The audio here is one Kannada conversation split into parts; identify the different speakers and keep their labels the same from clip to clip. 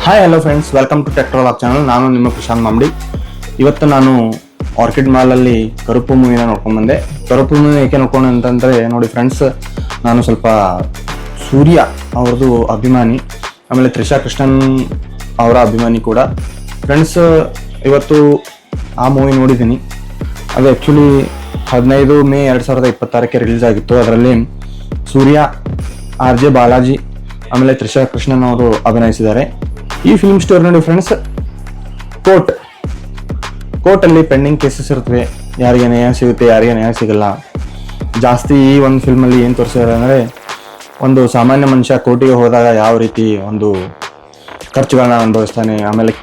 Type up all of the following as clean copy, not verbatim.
Speaker 1: Hi hello friends, welcome to tech ಟ್ರಾಲಕ್ ಚಾನಲ್. ನಾನು ನಿಮ್ಮ ಪ್ರಶಾಂತ್ ಮಾಮಡಿ. ಇವತ್ತು ನಾನು ಆರ್ಕಿಡ್ ಮಾಲಲ್ಲಿ ಕರುಪು ಮೂವಿನ ನೋಡ್ಕೊಂಡು ಬಂದೆ. ಕರುಪು ಮೂವಿ ಏಕೆ ನೋಡ್ಕೊಂಡು ಅಂತಂದರೆ, ನೋಡಿ ಫ್ರೆಂಡ್ಸ್, ನಾನು ಸ್ವಲ್ಪ ಸೂರ್ಯ ಅವ್ರದ್ದು ಅಭಿಮಾನಿ, ಆಮೇಲೆ ತ್ರಿಷಾ ಕೃಷ್ಣನ್ ಅವರ ಅಭಿಮಾನಿ ಕೂಡ. ಫ್ರೆಂಡ್ಸ್, ಇವತ್ತು ಆ ಮೂವಿ ನೋಡಿದ್ದೀನಿ. ಅದು ಆ್ಯಕ್ಚುಲಿ 15 ಮೇ 2026 ರಿಲೀಸ್ ಆಗಿತ್ತು. ಅದರಲ್ಲಿ ಸೂರ್ಯ, RJ ಬಾಲಾಜಿ, ಆಮೇಲೆ ತ್ರಿಷಾ ಕೃಷ್ಣನ್ ಅವರು ಅಭಿನಯಿಸಿದ್ದಾರೆ. ಈ ಫಿಲ್ಮ್ ಸ್ಟೋರಿ ನೋಡಿ ಫ್ರೆಂಡ್ಸ್, ಕೋರ್ಟಲ್ಲಿ ಪೆಂಡಿಂಗ್ ಕೇಸಸ್ ಇರ್ತವೆ. ಯಾರಿಗೆ ನ್ಯಾಯ ಸಿಗುತ್ತೆ, ಯಾರಿಗೆ ನ್ಯಾಯ ಸಿಗಲ್ಲ. ಜಾಸ್ತಿ ಈ ಒಂದು ಫಿಲ್ಮಲ್ಲಿ ಏನು ತೋರಿಸಿದ್ದಾರೆ ಅಂದರೆ, ಒಂದು ಸಾಮಾನ್ಯ ಮನುಷ್ಯ ಕೋರ್ಟಿಗೆ ಹೋದಾಗ ಯಾವ ರೀತಿ ಒಂದು ಖರ್ಚುಗಳನ್ನ ಅನುಭವಿಸ್ತಾನೆ, ಆಮೇಲೆ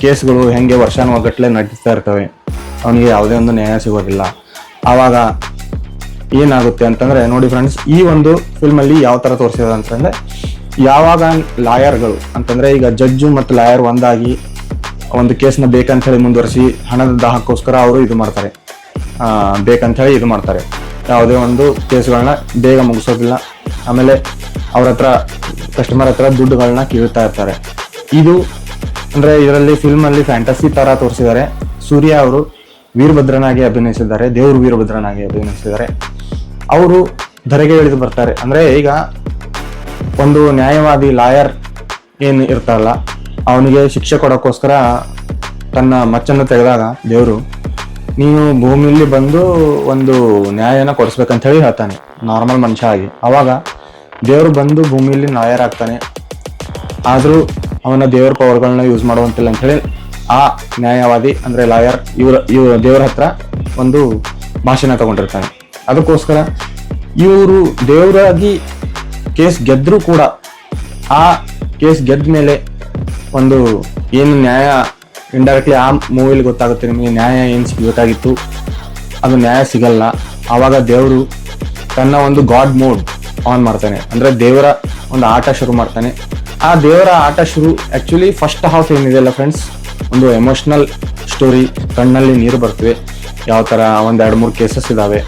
Speaker 1: ಕೇಸ್ಗಳು ಹೆಂಗೆ ವರ್ಷಾನುಗಟ್ಟಲೆ ನಡೀತಾ ಇರ್ತವೆ, ಅವನಿಗೆ ಯಾವುದೇ ಒಂದು ನ್ಯಾಯ ಸಿಗೋದಿಲ್ಲ. ಆವಾಗ ಏನಾಗುತ್ತೆ ಅಂತಂದರೆ, ನೋಡಿ ಫ್ರೆಂಡ್ಸ್, ಈ ಒಂದು ಫಿಲ್ಮಲ್ಲಿ ಯಾವ ಥರ ತೋರಿಸಿದ್ದಾರೆ ಅಂತಂದರೆ, ಯಾವಾಗ ಲಾಯರ್ಗಳು ಅಂತಂದರೆ, ಈಗ ಜಡ್ಜು ಮತ್ತು ಲಾಯರ್ ಒಂದಾಗಿ ಒಂದು ಕೇಸ್ನ ಬೇಕಂತ ಹೇಳಿ ಮುಂದುವರಿಸಿ ಹಣದ ದಾಹಕ್ಕೋಸ್ಕರ ಅವರು ಇದು ಮಾಡ್ತಾರೆ, ಬೇಕಂತ ಹೇಳಿ ಇದು ಮಾಡ್ತಾರೆ. ಯಾವುದೇ ಒಂದು ಕೇಸ್ಗಳನ್ನ ಬೇಗ ಮುಗಿಸೋದಿಲ್ಲ. ಆಮೇಲೆ ಅವ್ರ ಹತ್ರ, ಕಸ್ಟಮರ್ ಹತ್ರ ದುಡ್ಡುಗಳನ್ನ ಕೀಳ್ತಾ ಇರ್ತಾರೆ. ಇದು ಅಂದರೆ ಇದರಲ್ಲಿ ಫಿಲ್ಮಲ್ಲಿ ಫ್ಯಾಂಟಸಿ ಥರ ತೋರಿಸಿದ್ದಾರೆ. ಸೂರ್ಯ ಅವರು ವೀರಭದ್ರನಾಗಿ ಅಭಿನಯಿಸಿದ್ದಾರೆ, ದೇವರು ವೀರಭದ್ರನಾಗಿ ಅಭಿನಯಿಸಿದ್ದಾರೆ. ಅವರು ಧರೆಗೆ ಇಳಿದು ಬರ್ತಾರೆ. ಅಂದರೆ ಈಗ ಒಂದು ನ್ಯಾಯವಾದಿ ಲಾಯರ್ ಏನು ಇರ್ತಾರಲ್ಲ, ಅವನಿಗೆ ಶಿಕ್ಷೆ ಕೊಡೋಕ್ಕೋಸ್ಕರ ತನ್ನ ಮಚ್ಚನ್ನು ತೆಗೆದಾಗ ದೇವರು, ನೀನು ಭೂಮಿಯಲ್ಲಿ ಬಂದು ಒಂದು ನ್ಯಾಯನ ಕೊಡಿಸ್ಬೇಕಂತ ಹೇಳಿ ಹೇಳ್ತಾನೆ, ನಾರ್ಮಲ್ ಮನುಷ್ಯ ಆಗಿ. ಆವಾಗ ದೇವರು ಬಂದು ಭೂಮಿಯಲ್ಲಿ ಲಾಯರ್ ಆಗ್ತಾನೆ. ಆದರೂ ಅವನ ದೇವ್ರ ಪವರ್ಗಳನ್ನ ಯೂಸ್ ಮಾಡುವಂತಿಲ್ಲ ಅಂಥೇಳಿ ಆ ನ್ಯಾಯವಾದಿ ಅಂದರೆ ಲಾಯರ್ ಇವ್ರ ದೇವರ ಹತ್ರ ಒಂದು ಭಾಷಣ ತಗೊಂಡಿರ್ತಾನೆ. ಅದಕ್ಕೋಸ್ಕರ ಇವರು ದೇವರಾಗಿ ಕೇಸ್ ಗೆದ್ದರೂ ಕೂಡ, ಆ ಕೇಸ್ ಗೆದ್ದ ಮೇಲೆ ಒಂದು ಏನು ನ್ಯಾಯ, ಇಂಡೈರೆಕ್ಟ್ಲಿ ಆ ಮೂವಿಲಿ ಗೊತ್ತಾಗುತ್ತೆ ನಿಮಗೆ ನ್ಯಾಯ ಏನು ಸಿಗಬೇಕಾಗಿತ್ತು, ಅದು ನ್ಯಾಯ ಸಿಗಲ್ಲ. ಆವಾಗ ದೇವರು ತನ್ನ ಒಂದು ಗಾಡ್ ಮೋಡ್ ಆನ್ ಮಾಡ್ತಾನೆ, ಅಂದರೆ ದೇವರ ಒಂದು ಆಟ ಶುರು ಮಾಡ್ತಾನೆ. ಆ ದೇವರ ಆಟ ಶುರು ಆ್ಯಕ್ಚುಲಿ ಫಸ್ಟ್ ಹಾಫ್ ಏನಿದೆಯಲ್ಲ ಫ್ರೆಂಡ್ಸ್, ಒಂದು ಎಮೋಷ್ನಲ್ ಸ್ಟೋರಿ. ಕಣ್ಣಲ್ಲಿ ನೀರು ಬರ್ತವೆ. ಯಾವ ಥರ 1-2-3 ಕೇಸಸ್ ಇದ್ದಾವೆ.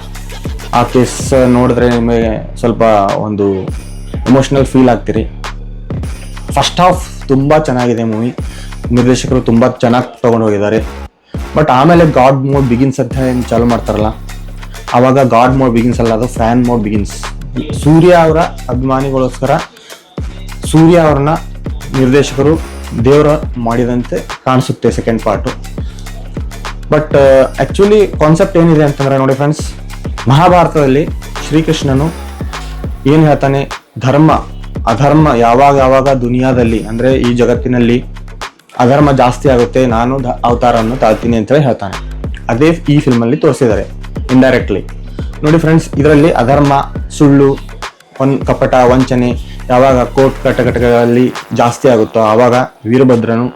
Speaker 1: ಆ ಕೇಸ್ ನೋಡಿದ್ರೆ ನಿಮಗೆ ಸ್ವಲ್ಪ ಒಂದು ಎಮೋಷ್ನಲ್ ಫೀಲ್ ಆಗ್ತೀರಿ. ಫಸ್ಟ್ ಹಾಫ್ ತುಂಬ ಚೆನ್ನಾಗಿದೆ ಮೂವಿ. ನಿರ್ದೇಶಕರು ತುಂಬ ಚೆನ್ನಾಗಿ ತೊಗೊಂಡು ಹೋಗಿದ್ದಾರೆ. ಬಟ್ ಆಮೇಲೆ ಗಾಡ್ ಮೋಡ್ ಬಿಗಿನ್ಸ್ ಅಂತ ಏನು ಚಾಲು ಮಾಡ್ತಾರಲ್ಲ, ಆವಾಗ ಗಾಡ್ ಮೋಡ್ ಬಿಗಿನ್ಸ್ ಅಲ್ಲ, ಅದು ಫ್ಯಾನ್ ಮೋಡ್ ಬಿಗಿನ್ಸ್. ಸೂರ್ಯ ಅವರ ಅಭಿಮಾನಿಗೋಸ್ಕರ ಸೂರ್ಯ ಅವ್ರನ್ನ ನಿರ್ದೇಶಕರು ದೇವರ ಮಾಡಿದಂತೆ ಕಾಣಿಸುತ್ತೆ second part. But actually concept ಏನಿದೆ ಅಂತಂದರೆ, ನೋಡಿ ಫ್ರೆಂಡ್ಸ್, ಮಹಾಭಾರತದಲ್ಲಿ ಶ್ರೀಕೃಷ್ಣನು ಏನು ಹೇಳ್ತಾನೆ, ಧರ್ಮ ಅಧರ್ಮ ಯಾವಾಗ ದುನಿಯಾದಲ್ಲಿ ಅಂದರೆ ಈ ಜಗತ್ತಿನಲ್ಲಿ ಅಧರ್ಮ ಜಾಸ್ತಿ ಆಗುತ್ತೆ, ನಾನು ಅವತಾರವನ್ನು ತಾಳ್ತೀನಿ ಅಂತೇಳಿ ಹೇಳ್ತಾನೆ. ಅದೇ ಈ ಫಿಲ್ಮಲ್ಲಿ ತೋರಿಸಿದ್ದಾರೆ ಇಂಡೈರೆಕ್ಟ್ಲಿ. ನೋಡಿ ಫ್ರೆಂಡ್ಸ್, ಇದರಲ್ಲಿ ಅಧರ್ಮ, ಸುಳ್ಳು, ಕಪಟ, ವಂಚನೆ ಯಾವಾಗ ಕೋರ್ಟ್ ಕಟಕಟಗಳಲ್ಲಿ ಜಾಸ್ತಿ ಆಗುತ್ತೋ ಆವಾಗ ವೀರಭದ್ರನು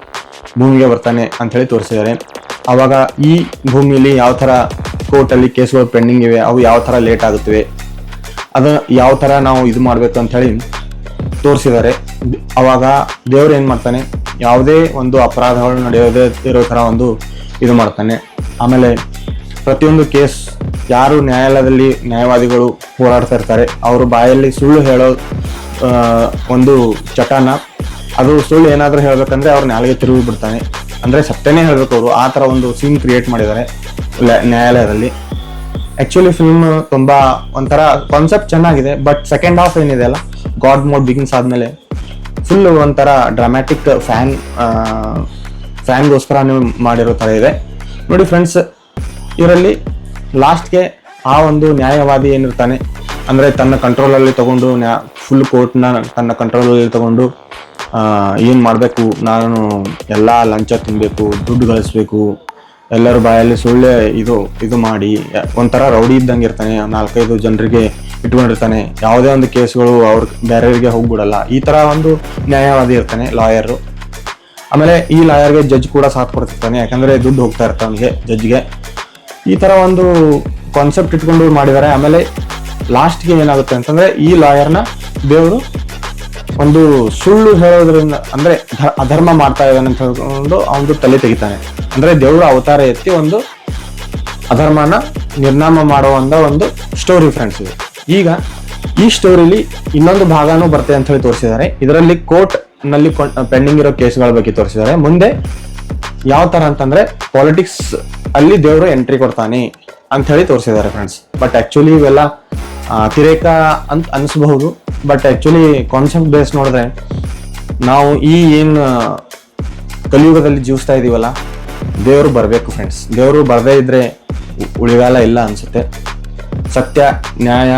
Speaker 1: ಭೂಮಿಗೆ ಬರ್ತಾನೆ ಅಂಥೇಳಿ ತೋರಿಸಿದ್ದಾರೆ. ಆವಾಗ ಈ ಭೂಮಿಯಲ್ಲಿ ಯಾವ ಥರ ಕೋರ್ಟಲ್ಲಿ ಕೇಸ್ಗಳು ಪೆಂಡಿಂಗ್ ಇವೆ, ಅವು ಯಾವ ಥರ ಲೇಟ್ ಆಗುತ್ತವೆ, ಅದು ಯಾವ ಥರ ನಾವು ಇದು ಮಾಡಬೇಕು ಅಂಥೇಳಿ ತೋರಿಸಿದ್ದಾರೆ. ಆವಾಗ ದೇವರು ಏನು ಮಾಡ್ತಾನೆ, ಯಾವುದೇ ಒಂದು ಅಪರಾಧಗಳು ನಡೆಯೋದೇ ಇರೋ ಥರ ಒಂದು ಇದು ಮಾಡ್ತಾನೆ. ಆಮೇಲೆ ಪ್ರತಿಯೊಂದು ಕೇಸ್ ಯಾರು ನ್ಯಾಯಾಲಯದಲ್ಲಿ ನ್ಯಾಯವಾದಿಗಳು ಹೋರಾಡ್ತಾ ಇರ್ತಾರೆ, ಅವರು ಬಾಯಲ್ಲಿ ಸುಳ್ಳು ಹೇಳೋ ಒಂದು ಚಟನ, ಅದು ಸುಳ್ಳು ಏನಾದರೂ ಹೇಳಬೇಕಂದ್ರೆ ಅವ್ರ ನಾಲಿಗೆ ತಿರುಗಿ ಬಿಡ್ತಾನೆ, ಅಂದರೆ ಸತ್ಯನೇ ಹೇಳಬೇಕು ಅವರು. ಆ ಥರ ಒಂದು ಸೀನ್ ಕ್ರಿಯೇಟ್ ಮಾಡಿದ್ದಾರೆ ನ್ಯಾಯಾಲಯದಲ್ಲಿ. ಆ್ಯಕ್ಚುಲಿ ಫಿಲ್ಮ್ ತುಂಬ ಒಂಥರ ಕಾನ್ಸೆಪ್ಟ್ ಚೆನ್ನಾಗಿದೆ. ಬಟ್ ಸೆಕೆಂಡ್ ಹಾಫ್ ಏನಿದೆ ಅಲ್ಲ, ಗಾಡ್ ಮೋಡ್ ಬಿಗಿನ್ಸ್ ಆದಮೇಲೆ ಫುಲ್ ಒಂಥರ ಡ್ರಾಮ್ಯಾಟಿಕ್ ಫ್ಯಾನ್ಗೋಸ್ಕರ ನೀವು ಮಾಡಿರೋ ಥರ ಇದೆ. ನೋಡಿ ಫ್ರೆಂಡ್ಸ್, ಇದರಲ್ಲಿ ಲಾಸ್ಟ್ಗೆ ಆ ಒಂದು ನ್ಯಾಯವಾದಿ ಏನಿರ್ತಾನೆ, ಅಂದರೆ ತನ್ನ ಕಂಟ್ರೋಲಲ್ಲಿ ತಗೊಂಡು ಫುಲ್ ಕೋರ್ಟ್ನ ತನ್ನ ಕಂಟ್ರೋಲಲ್ಲಿ ತಗೊಂಡು ಏನು ಮಾಡಬೇಕು, ನಾನು ಎಲ್ಲ ಲಂಚ ತಿನ್ನಬೇಕು, ದುಡ್ಡು ಗಳಿಸ್ಬೇಕು, ಎಲ್ಲರ ಬಾಯಲ್ಲಿ ಸುಳ್ಳೆ ಇದು ಮಾಡಿ ಒಂಥರ ರೌಡಿ ಇದ್ದಂಗೆ ಇರ್ತಾನೆ. 4-5 ಜನರಿಗೆ ಇಟ್ಕೊಂಡಿರ್ತಾನೆ. ಯಾವುದೇ ಒಂದು ಕೇಸ್ಗಳು ಅವ್ರ ಬೇರೆಯವರಿಗೆ ಹೋಗ್ಬಿಡಲ್ಲ. ಈ ಥರ ಒಂದು ನ್ಯಾಯವಾದಿ ಇರ್ತಾನೆ, ಲಾಯರು. ಆಮೇಲೆ ಈ ಲಾಯರ್ಗೆ ಜಡ್ಜ್ ಕೂಡ ಸಾಥ್ ಕೊಡ್ತಿರ್ತಾನೆ, ಯಾಕಂದರೆ ದುಡ್ಡು ಹೋಗ್ತಾ ಇರ್ತಾನೆ ಅವನಿಗೆ, ಜಡ್ಜ್ಗೆ. ಈ ಥರ ಒಂದು ಕಾನ್ಸೆಪ್ಟ್ ಇಟ್ಕೊಂಡು ಮಾಡಿದ್ದಾರೆ. ಆಮೇಲೆ ಲಾಸ್ಟ್ಗೆ ಏನಾಗುತ್ತೆ ಅಂತಂದರೆ, ಈ ಲಾಯರ್ನ ದೇವರು ಒಂದು ಸುಳ್ಳು ಹೇಳೋದ್ರಿಂದ, ಅಂದರೆ ಅಧರ್ಮ ಮಾಡ್ತಾ ಇದ್ದಾನೆ ಅಂತ ಹೇಳ್ಕೊಂಡು ಅವನು ತಲೆ ತೆಗಿತಾನೆ. ಅಂದರೆ ದೇವರು ಅವತಾರ ಎತ್ತಿ ಒಂದು ಅಧರ್ಮನ ನಿರ್ನಾಮ ಮಾಡುವಂಥ ಒಂದು ಸ್ಟೋರಿ ಫ್ರೆಂಡ್ಸ್ ಇದು. ಈಗ ಈ ಸ್ಟೋರಿಲಿ ಇನ್ನೊಂದು ಭಾಗನೂ ಬರುತ್ತೆ ಅಂತ ಹೇಳಿ ತೋರಿಸಿದ್ದಾರೆ. ಇದರಲ್ಲಿ ಕೋರ್ಟ್ ನಲ್ಲಿ ಪೆಂಡಿಂಗ್ ಇರೋ ಕೇಸ್ಗಳ ಬಗ್ಗೆ ತೋರಿಸಿದ್ದಾರೆ. ಮುಂದೆ ಯಾವ ತರ ಅಂತಂದ್ರೆ ಪಾಲಿಟಿಕ್ಸ್ ಅಲ್ಲಿ ದೇವರು ಎಂಟ್ರಿ ಕೊಡ್ತಾನೆ ಅಂತ ಹೇಳಿ ತೋರಿಸಿದ್ದಾರೆ ಫ್ರೆಂಡ್ಸ್. ಬಟ್ ಆಕ್ಚುಲಿ ಇವೆಲ್ಲ ಅತಿರೇಕ ಅಂತ ಅನಿಸಬಹುದು. ಬಟ್ ಆಕ್ಚುಲಿ ಕಾನ್ಸೆಪ್ಟ್ ಬೇಸ್ ನೋಡಿದ್ರೆ ನಾವು ಈ ಏನು ಕಲಿಯುಗದಲ್ಲಿ ಜೀವಿಸ್ತಾ ಇದೀವಲ್ಲ, ದೇವರು ಬರಬೇಕು ಫ್ರೆಂಡ್ಸ್. ದೇವರು ಬರದೇ ಇದ್ರೆ ಉಳಿಗಾಲ ಇಲ್ಲ ಅನ್ಸುತ್ತೆ. ಸತ್ಯ ನ್ಯಾಯ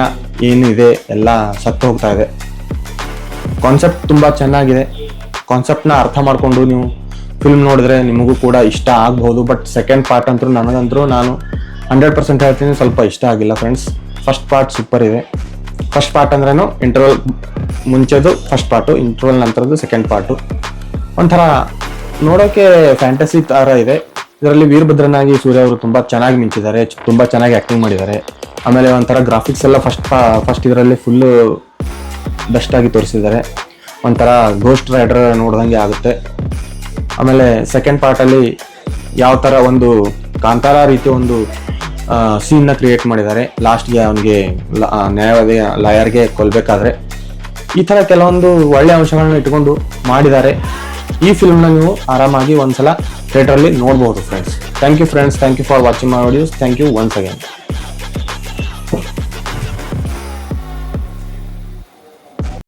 Speaker 1: ಏನಿದೆ ಎಲ್ಲ ಸತ್ತು ಹೋಗ್ತಾ ಇದೆ. ಕಾನ್ಸೆಪ್ಟ್ ತುಂಬ ಚೆನ್ನಾಗಿದೆ. ಕಾನ್ಸೆಪ್ಟ್ನ ಅರ್ಥ ಮಾಡಿಕೊಂಡು ನೀವು ಫಿಲ್ಮ್ ನೋಡಿದ್ರೆ ನಿಮಗೂ ಕೂಡ ಇಷ್ಟ ಆಗ್ಬಹುದು. ಬಟ್ ಸೆಕೆಂಡ್ ಪಾರ್ಟ್ ಅಂತೂ ನಾನು 100% ಹೇಳ್ತೀನಿ, ಸ್ವಲ್ಪ ಇಷ್ಟ ಆಗಿಲ್ಲ ಫ್ರೆಂಡ್ಸ್. ಫಸ್ಟ್ ಪಾರ್ಟ್ ಸೂಪರ್ ಇದೆ. ಫಸ್ಟ್ ಪಾರ್ಟ್ ಅಂದ್ರೇನು ಇಂಟರ್ವಲ್ ಮುಂಚೆದು ಫಸ್ಟ್ ಪಾರ್ಟು, ಇಂಟರ್ವಲ್ ನಂತರದ್ದು ಸೆಕೆಂಡ್ ಪಾರ್ಟು. ಒಂಥರ ನೋಡೋಕೆ ಫ್ಯಾಂಟಸಿ ಥರ ಇದೆ. ಇದರಲ್ಲಿ ವೀರಭದ್ರನಾಗಿ ಸೂರ್ಯ ಅವರು ತುಂಬ ಚೆನ್ನಾಗಿ ಮಿಂಚಿದ್ದಾರೆ, ತುಂಬ ಚೆನ್ನಾಗಿ ಆ್ಯಕ್ಟಿಂಗ್ ಮಾಡಿದ್ದಾರೆ. ಆಮೇಲೆ ಒಂಥರ ಗ್ರಾಫಿಕ್ಸ್ ಎಲ್ಲ ಫಸ್ಟ್ ಇದರಲ್ಲಿ ಫುಲ್ಲು ಬೆಸ್ಟಾಗಿ ತೋರಿಸಿದ್ದಾರೆ. ಒಂಥರ ಗೋಸ್ಟ್ ರೈಡರ್ ನೋಡ್ದಂಗೆ ಆಗುತ್ತೆ. ಆಮೇಲೆ ಸೆಕೆಂಡ್ ಪಾರ್ಟಲ್ಲಿ ಯಾವ ಥರ ಒಂದು ಕಾಂತಾರ ರೀತಿ ಒಂದು ಸೀನ್ನ ಕ್ರಿಯೇಟ್ ಮಾಡಿದ್ದಾರೆ. ಲಾಸ್ಟ್ಗೆ ಅವನಿಗೆ ನ್ಯಾಯವಾದಿ ಲಾಯರ್ಗೆ ಕೊಲ್ಲಬೇಕಾದ್ರೆ ಈ ಥರ ಕೆಲವೊಂದು ಒಳ್ಳೆಯ ಅಂಶಗಳನ್ನ ಇಟ್ಕೊಂಡು ಮಾಡಿದ್ದಾರೆ. ಈ ಫಿಲ್ಮ್ನ ನೀವು ಆರಾಮಾಗಿ ಒಂದ್ಸಲ ಥಿಯೇಟ್ರಲ್ಲಿ ನೋಡ್ಬೋದು friends. Thank you friends. Thank you for watching my videos. Thank you once again.